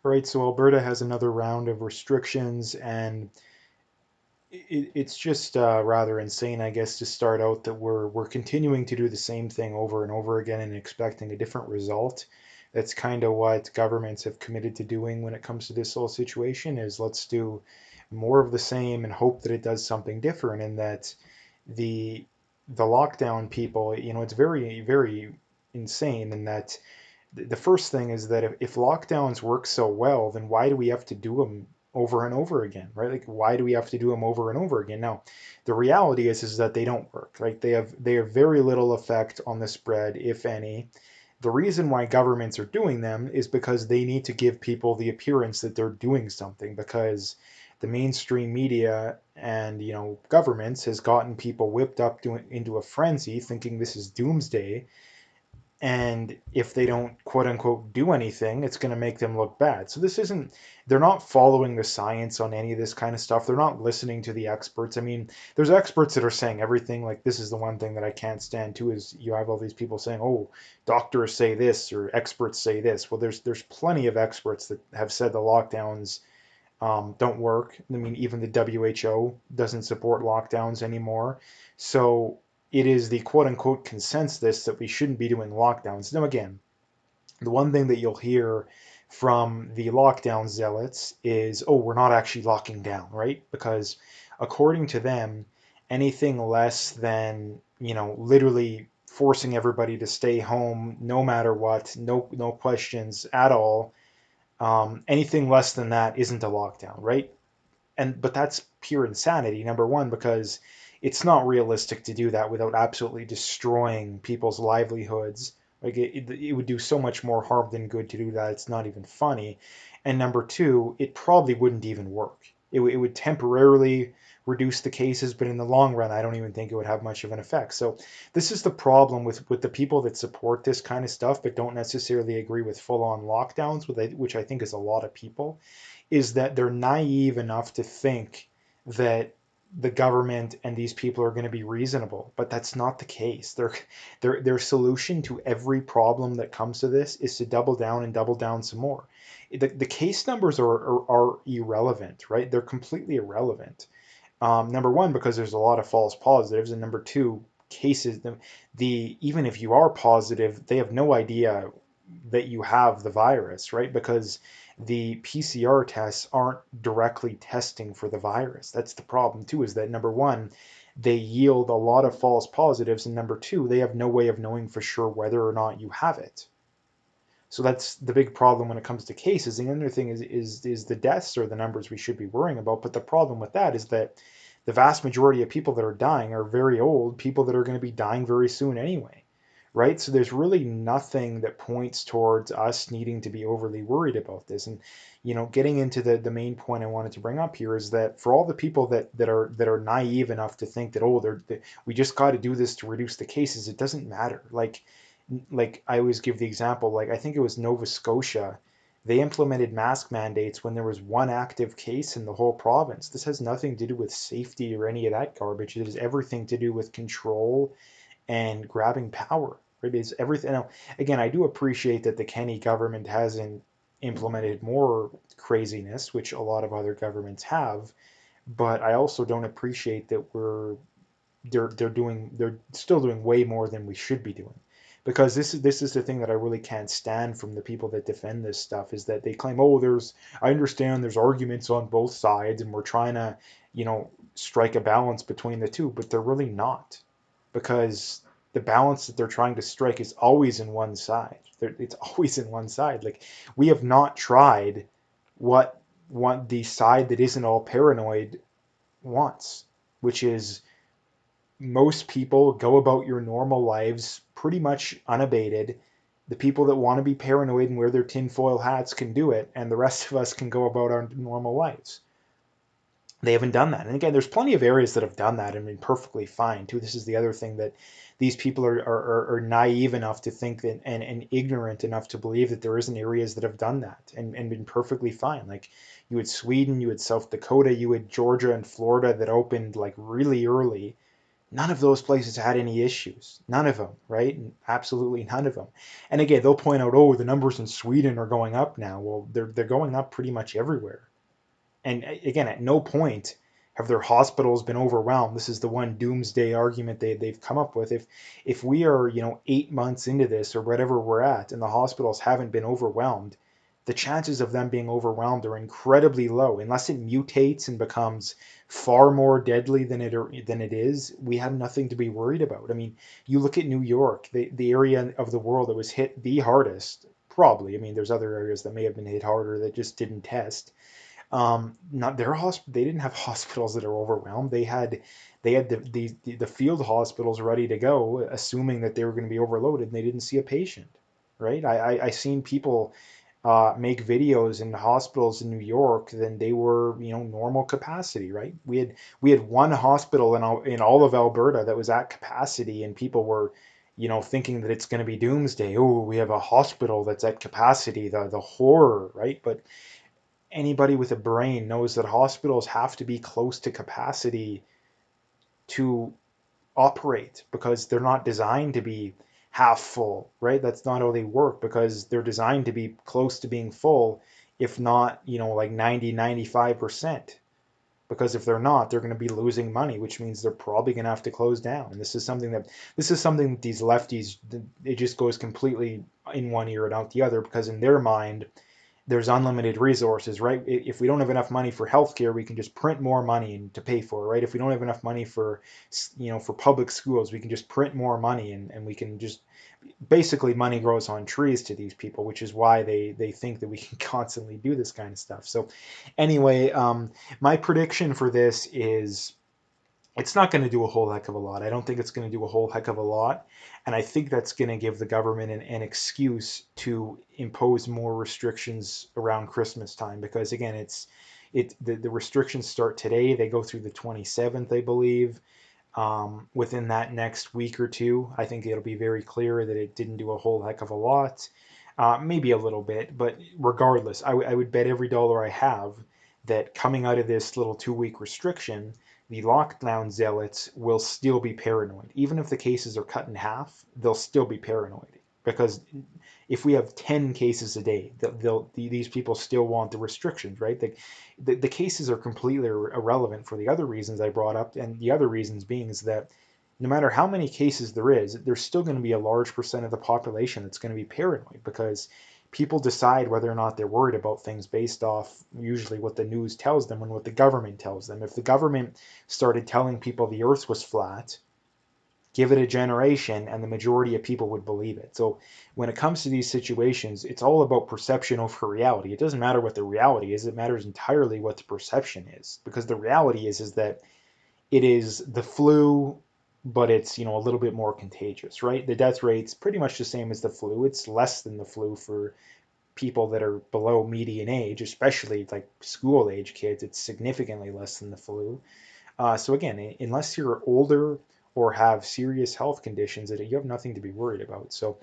right? So Alberta has another round of restrictions, and it's just rather insane, I guess, to start out that we're continuing to do the same thing over and over again and expecting a different result. That's kind of what governments have committed to doing when it comes to this whole situation is let's do more of the same and hope that it does something different and that the the lockdown people, it's very, very insane in that the first thing is that if lockdowns work so well, then why do we have to do them over and over again, right? Like, why do we have to do them over and over again? Now, the reality is that they don't work, right? They have very little effect on the spread, if any. The reason why governments are doing them is because they need to give people the appearance that they're doing something because the mainstream media and governments has gotten people whipped up into a frenzy thinking this is doomsday, and if they don't quote unquote do anything, it's going to make them look bad. So this isn't, they're not following the science on any of this kind of stuff. They're not listening to the experts. I mean, there's experts that are saying everything. Like, this is the one thing that I can't stand too is you have all these people saying, oh, doctors say this or experts say this. Well, there's plenty of experts that have said the lockdowns don't work. I mean, even the WHO doesn't support lockdowns anymore. So it is the quote unquote consensus that we shouldn't be doing lockdowns. Now, again, the one thing that you'll hear from the lockdown zealots is, oh, we're not actually locking down, right? Because according to them, anything less than, literally forcing everybody to stay home no matter what, no questions at all, anything less than that isn't a lockdown, right? But that's pure insanity. Number one, because it's not realistic to do that without absolutely destroying people's livelihoods. Like, it would do so much more harm than good to do that. It's not even funny. And number two, it probably wouldn't even work. It would temporarily reduce the cases, but in the long run, I don't even think it would have much of an effect. So this is the problem with the people that support this kind of stuff, but don't necessarily agree with full-on lockdowns, which I think is a lot of people, is that they're naive enough to think that the government and these people are going to be reasonable, but that's not the case. Their solution to every problem that comes to this is to double down and double down some more. The case numbers are irrelevant, right? They're completely irrelevant. Number one, because there's a lot of false positives, and number two, cases the even if you are positive, they have no idea that you have the virus, right? Because the PCR tests aren't directly testing for the virus. That's the problem too, is that number one, they yield a lot of false positives, and number two, they have no way of knowing for sure whether or not you have it. So that's the big problem when it comes to cases. The other thing is the deaths are the numbers we should be worrying about. But the problem with that is that the vast majority of people that are dying are very old, people that are going to be dying very soon anyway, right? So there's really nothing that points towards us needing to be overly worried about this. And getting into the main point I wanted to bring up here is that for all the people that are naive enough to think that, oh, we just got to do this to reduce the cases, it doesn't matter. Like I always give the example, like I think it was Nova Scotia, they implemented mask mandates when there was one active case in the whole province. This has nothing to do with safety or any of that garbage. It has everything to do with control and grabbing power. It is everything. Now, again, I do appreciate that the Kenny government hasn't implemented more craziness, which a lot of other governments have, but I also don't appreciate that they're still doing way more than we should be doing. Because this is the thing that I really can't stand from the people that defend this stuff is that they claim, oh, I understand there's arguments on both sides and we're trying to, strike a balance between the two, but they're really not. Because the balance that they're trying to strike is always in one side. It's always in one side. Like, we have not tried what the side that isn't all paranoid wants, which is most people go about your normal lives pretty much unabated. The people that want to be paranoid and wear their tinfoil hats can do it, and the rest of us can go about our normal lives. They haven't done that. And again, there's plenty of areas that have done that and been perfectly fine too. This is the other thing, that these people are naive enough to think that, and ignorant enough to believe that there isn't areas that have done that and been perfectly fine. Like, you had Sweden, you had South Dakota, you had Georgia and Florida that opened like really early, None of those places had any issues. None of them, right? Absolutely none of them. And again, they'll point out, oh, the numbers in Sweden are going up now. Well, they're going up pretty much everywhere. And again, at no point have their hospitals been overwhelmed. This is the one doomsday argument they've come up with. If we are, 8 months into this or whatever we're at, and the hospitals haven't been overwhelmed, the chances of them being overwhelmed are incredibly low. Unless it mutates and becomes far more deadly than it is, we have nothing to be worried about. I mean, you look at New York, the area of the world that was hit the hardest, probably. I mean, there's other areas that may have been hit harder that just didn't test. Not their they didn't have hospitals that are overwhelmed. They had the field hospitals ready to go, assuming that they were going to be overloaded, and they didn't see a patient. Right? I seen people make videos in hospitals in New York, then they were, normal capacity. Right? We had one hospital in all of Alberta that was at capacity, and people were, thinking that it's going to be doomsday. Oh, we have a hospital that's at capacity. The horror, right? But anybody with a brain knows that hospitals have to be close to capacity to operate, because they're not designed to be half full, right? That's not how they work, because they're designed to be close to being full, if not, like 90, 95%. Because if they're not, they're going to be losing money, which means they're probably going to have to close down. And this is something that these lefties, it just goes completely in one ear and out the other, because in their mind there's unlimited resources, right? If we don't have enough money for healthcare, we can just print more money to pay for it, right? If we don't have enough money for public schools, we can just print more money, and we can just basically, money grows on trees to these people, which is why they think that we can constantly do this kind of stuff. So anyway, my prediction for this is it's not going to do a whole heck of a lot. I don't think it's going to do a whole heck of a lot. And I think that's going to give the government an excuse to impose more restrictions around Christmas time, because again, the restrictions start today. They go through the 27th, I believe. Within that next week or two, I think it'll be very clear that it didn't do a whole heck of a lot. Maybe a little bit, but regardless, I would bet every dollar I have that coming out of this little 2 week restriction, the lockdown zealots will still be paranoid. Even if the cases are cut in half, they'll still be paranoid. Because if we have 10 cases a day, these people still want the restrictions, right? The cases are completely irrelevant for the other reasons I brought up. And the other reasons being is that no matter how many cases there is, there's still going to be a large percent of the population that's going to be paranoid, because people decide whether or not they're worried about things based off usually what the news tells them and what the government tells them. If the government started telling people the earth was flat, give it a generation and the majority of people would believe it. So when it comes to these situations, it's all about perception over reality. It doesn't matter what the reality is, it matters entirely what the perception is. Because the reality is that it is the flu, but it's, a little bit more contagious, right? The death rate's pretty much the same as the flu. It's less than the flu for people that are below median age, especially like school age kids. It's significantly less than the flu. So again, unless you're older or have serious health conditions, that you have nothing to be worried about. So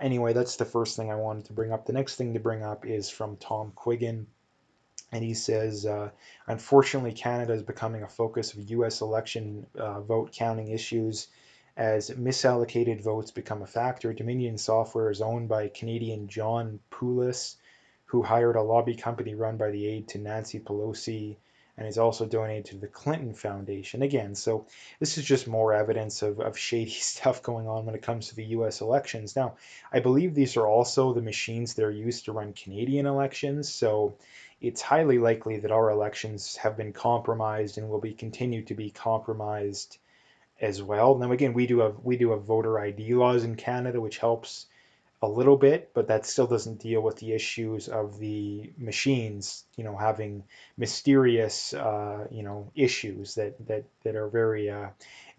anyway, that's the first thing I wanted to bring up. The next thing to bring up is from Tom Quiggin, and he says, unfortunately, Canada is becoming a focus of U.S. election vote counting issues as misallocated votes become a factor. Dominion Software is owned by Canadian John Poulos, who hired a lobby company run by the aide to Nancy Pelosi, and is also donated to the Clinton Foundation. Again, so this is just more evidence of shady stuff going on when it comes to the U.S. elections. Now, I believe these are also the machines that are used to run Canadian elections, so it's highly likely that our elections have been compromised and will be continued to be compromised as well. Now, again, we do have voter ID laws in Canada, which helps a little bit, but that still doesn't deal with the issues of the machines, having mysterious, issues that are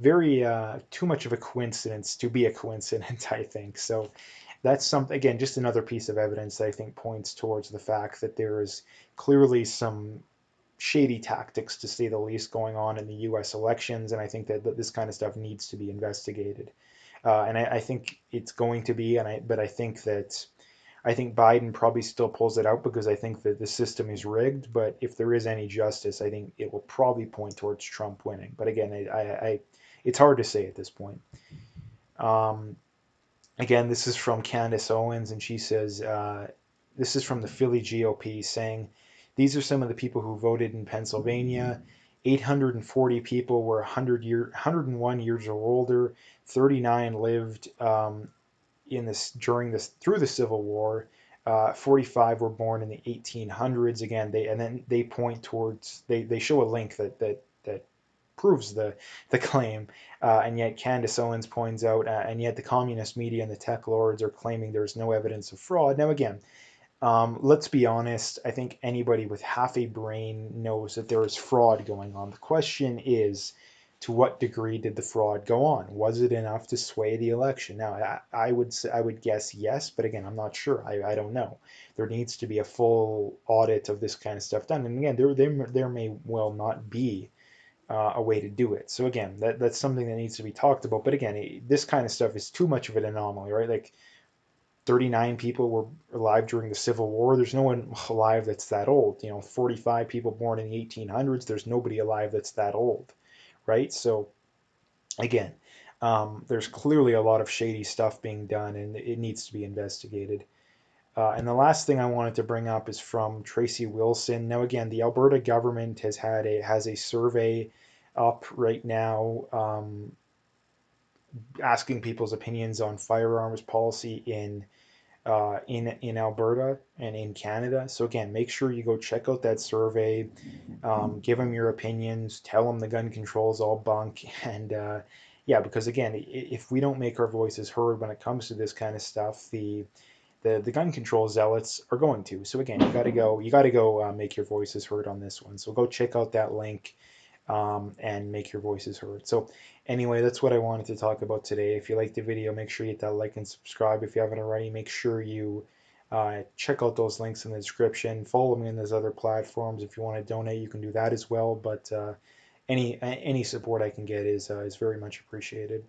very too much of a coincidence to be a coincidence, I think. So that's something, again, just another piece of evidence that I think points towards the fact that there is clearly some shady tactics, to say the least, going on in the U.S. elections, and I think that this kind of stuff needs to be investigated. And I think it's going to be, but I think Biden probably still pulls it out, because I think that the system is rigged. But if there is any justice, I think it will probably point towards Trump winning. But again, it's hard to say at this point. Um, Again, this is from Candace Owens, and she says, this is from the Philly GOP saying, these are some of the people who voted in Pennsylvania. 840 people were 101 years or older. 39 lived in this during this through the Civil War. 45 were born in the 1800s. Again, then they point towards they show a link that proves the claim, and yet Candace Owens points out, and yet the communist media and the tech lords are claiming there's no evidence of fraud. Now again, let's be honest. I think anybody with half a brain knows that there is fraud going on. The question is, to what degree did the fraud go on? Was it enough to sway the election? Now, I would guess yes, but again, I'm not sure. I don't know. There needs to be a full audit of this kind of stuff done. And again, there may well not be a way to do it. So again, that's something that needs to be talked about. But again, this kind of stuff is too much of an anomaly, right? Like 39 people were alive during the Civil War. There's no one alive that's that old. 45 people born in the 1800s. There's nobody alive that's that old, right? So again, there's clearly a lot of shady stuff being done, and it needs to be investigated. And the last thing I wanted to bring up is from Tracy Wilson. Now, again, the Alberta government has a survey up right now, asking people's opinions on firearms policy in Alberta and in Canada. So again, make sure you go check out that survey, give them your opinions, tell them the gun control is all bunk, and yeah, because again, if we don't make our voices heard when it comes to this kind of stuff, the gun control zealots are going to. So again, you got to go make your voices heard on this one. So go check out that link, and make your voices heard. So anyway, that's what I wanted to talk about today. If you liked the video, make sure you hit that like and subscribe. If you haven't already, make sure you check out those links in the description. Follow me on those other platforms. If you want to donate, you can do that as well. But any support I can get is very much appreciated.